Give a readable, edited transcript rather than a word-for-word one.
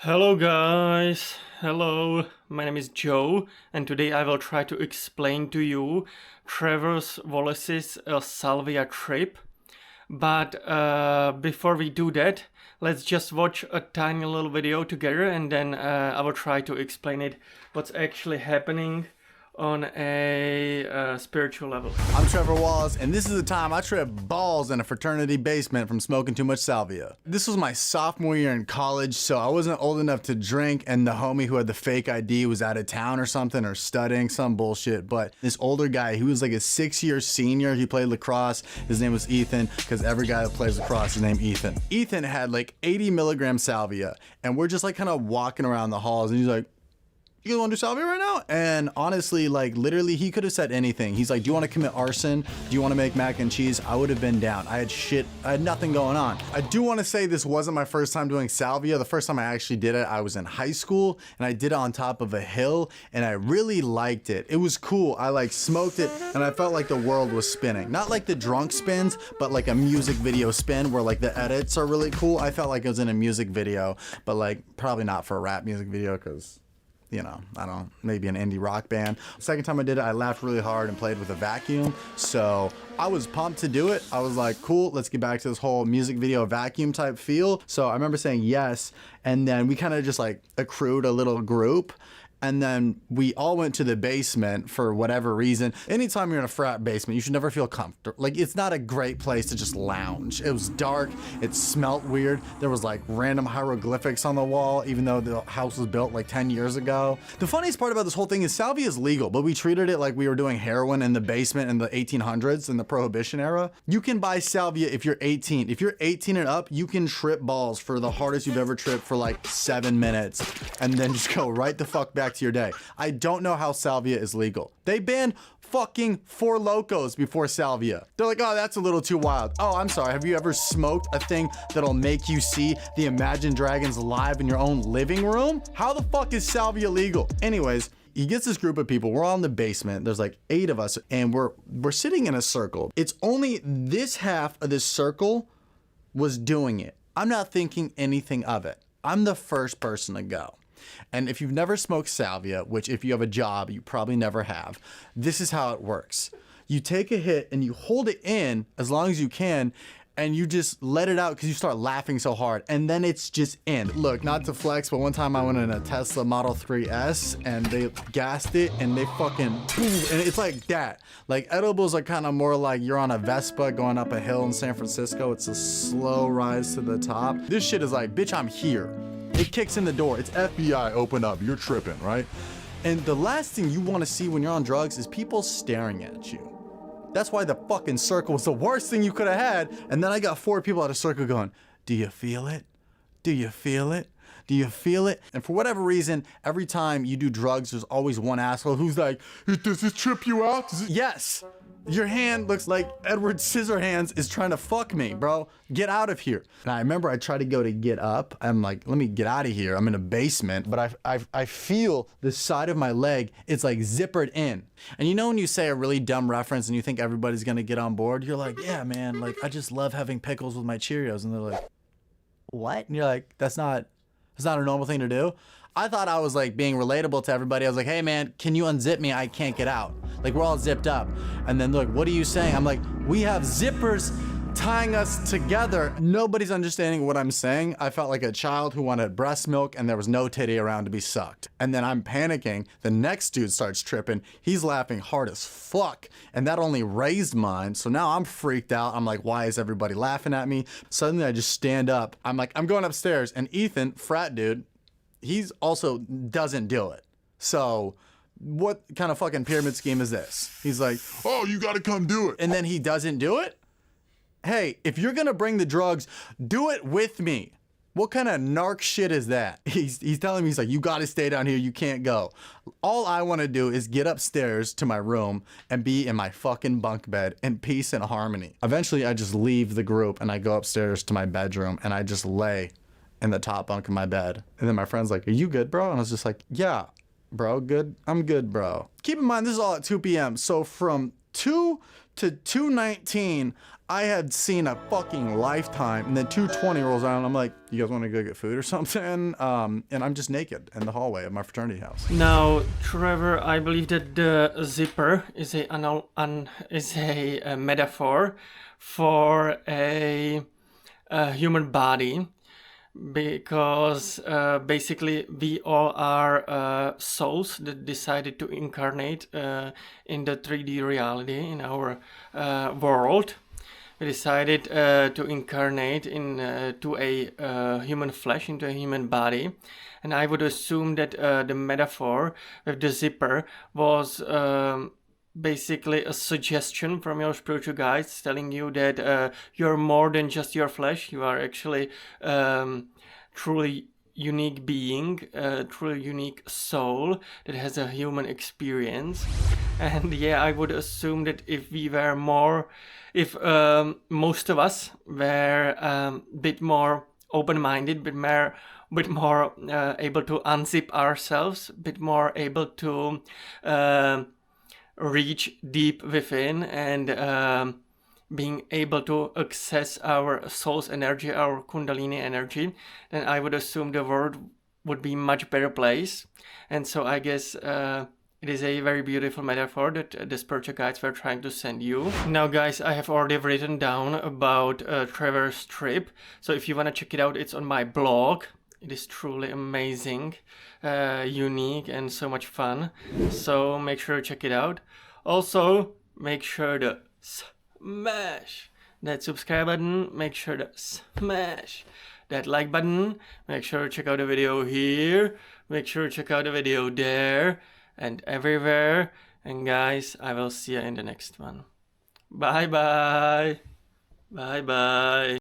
Hello guys, hello, my name is Joe and today I will try to explain to you Trevor Wallace's Salvia trip. But before we do that, let's just watch a tiny little video together and then I will try to explain it, what's actually happening on a spiritual level. I'm Trevor Wallace, and this is the time I tripped balls in a fraternity basement from smoking too much salvia. This was my sophomore year in college, so I wasn't old enough to drink, and the homie who had the fake ID was out of town or something, or studying some bullshit. But this older guy, he was like a 6-year senior, he played lacrosse, his name was Ethan, because every guy that plays lacrosse is named Ethan. Ethan had like 80 milligram salvia, and we're just like kind of walking around the halls, and he's like, "You guys want to do salvia right now?" And honestly, like literally, he could have said anything. He's like, "Do you want to commit arson? Do you want to make mac and cheese?" I would have been down. I had nothing going on. I do want to say this wasn't my first time doing salvia. The first time I actually did it, I was in high school, and I did it on top of a hill, and I really liked it. It was cool. I like smoked it, and I felt like the world was spinning. Not like the drunk spins, but like a music video spin where like the edits are really cool. I felt like it was in a music video, but like probably not for a rap music video, because you know, I don't, maybe an indie rock band. Second time I did it, I laughed really hard and played with a vacuum. So I was pumped to do it. I was like, cool, let's get back to this whole music video vacuum type feel. So I remember saying yes. And then we kind of just like accrued a little group. And then we all went to the basement for whatever reason. Anytime you're in a frat basement, you should never feel comfortable. Like, it's not a great place to just lounge. It was dark, it smelt weird. There was like random hieroglyphics on the wall, even though the house was built like 10 years ago. The funniest part about this whole thing is salvia is legal, but we treated it like we were doing heroin in the basement in the 1800s, in the Prohibition era. You can buy salvia if you're 18. If you're 18 and up, you can trip balls for the hardest you've ever tripped for like 7 minutes, and then just go right the fuck back to your day. I don't know how salvia is legal. They banned fucking Four Locos before salvia. They're like, oh, that's a little too wild. Oh, I'm sorry. Have you ever smoked a thing that'll make you see the Imagine Dragons live in your own living room? How the fuck is salvia legal? Anyways, he gets this group of people. We're all in the basement. There's like 8 of us, and we're sitting in a circle. It's only this half of this circle was doing it. I'm not thinking anything of it. I'm the first person to go. And if you've never smoked salvia, which if you have a job, you probably never have, this is how it works. You take a hit and you hold it in as long as you can, and you just let it out because you start laughing so hard, and then it's just in. Look, not to flex, but one time I went in a Tesla Model 3S and they gassed it and they fucking boom, and it's like that. Like edibles are kind of more like you're on a Vespa going up a hill in San Francisco. It's a slow rise to the top. This shit is like, bitch, I'm here. It kicks in the door. It's FBI, open up. You're tripping, right? And the last thing you want to see when you're on drugs is people staring at you. That's why the fucking circle was the worst thing you could have had. And then I got 4 people at a circle going, "Do you feel it? Do you feel it? Do you feel it?" And for whatever reason, every time you do drugs, there's always one asshole who's like, "Does this trip you out?" Yes. Your hand looks like Edward Scissorhands is trying to fuck me, bro. Get out of here. And I remember I tried to go to get up. I'm like, let me get out of here. I'm in a basement, but I feel the side of my leg, it's like zippered in. And you know when you say a really dumb reference and you think everybody's gonna get on board, you're like, yeah, man, like I just love having pickles with my Cheerios. And they're like, what? And you're like, that's not a normal thing to do. I thought I was like being relatable to everybody. I was like, hey man, can you unzip me? I can't get out. Like we're all zipped up. And then they're like, what are you saying? I'm like, we have zippers tying us together. Nobody's understanding what I'm saying. I felt like a child who wanted breast milk and there was no titty around to be sucked. And then I'm panicking. The next dude starts tripping. He's laughing hard as fuck. And that only raised mine. So now I'm freaked out. I'm like, why is everybody laughing at me? Suddenly I just stand up. I'm like, I'm going upstairs. And Ethan, frat dude, he's also doesn't do it. So what kind of fucking pyramid scheme is this? He's like, oh, you gotta come do it. And then he doesn't do it? Hey, if you're gonna bring the drugs, do it with me. What kind of narc shit is that? He's telling me, he's like, you gotta stay down here, you can't go. All I wanna do is get upstairs to my room and be in my fucking bunk bed in peace and harmony. Eventually I just leave the group and I go upstairs to my bedroom and I just lay in the top bunk of my bed. And then my friend's like, are you good, bro? And I was just like, yeah, bro, good. I'm good, bro. Keep in mind, this is all at 2 p.m. So from 2 to 219, I had seen a fucking lifetime. And then 220 rolls around. I'm like, you guys want to go get food or something? And I'm just naked in the hallway of my fraternity house. Now, Trevor, I believe that the zipper is a metaphor for a human body, because basically we all are souls that decided to incarnate in the 3D reality in our world. We decided to incarnate to a human flesh, into a human body. And I would assume that the metaphor with the zipper was basically a suggestion from your spiritual guides telling you that you're more than just your flesh. You are actually truly unique being, a truly unique soul that has a human experience. And yeah, I would assume that if most of us were a bit more open-minded, bit more able to unzip ourselves, bit more able to reach deep within, and being able to access our soul's energy, our kundalini energy, then I would assume the world would be a much better place. And so I guess it is a very beautiful metaphor that the spiritual guides were trying to send you. Now guys, I have already written down about Trevor's trip, so if you want to check it out, it's on my blog. It is truly amazing, unique, and so much fun. So make sure to check it out. Also, make sure to smash that subscribe button. Make sure to smash that like button. Make sure to check out the video here. Make sure to check out the video there and everywhere. And guys, I will see you in the next one. Bye bye. Bye bye.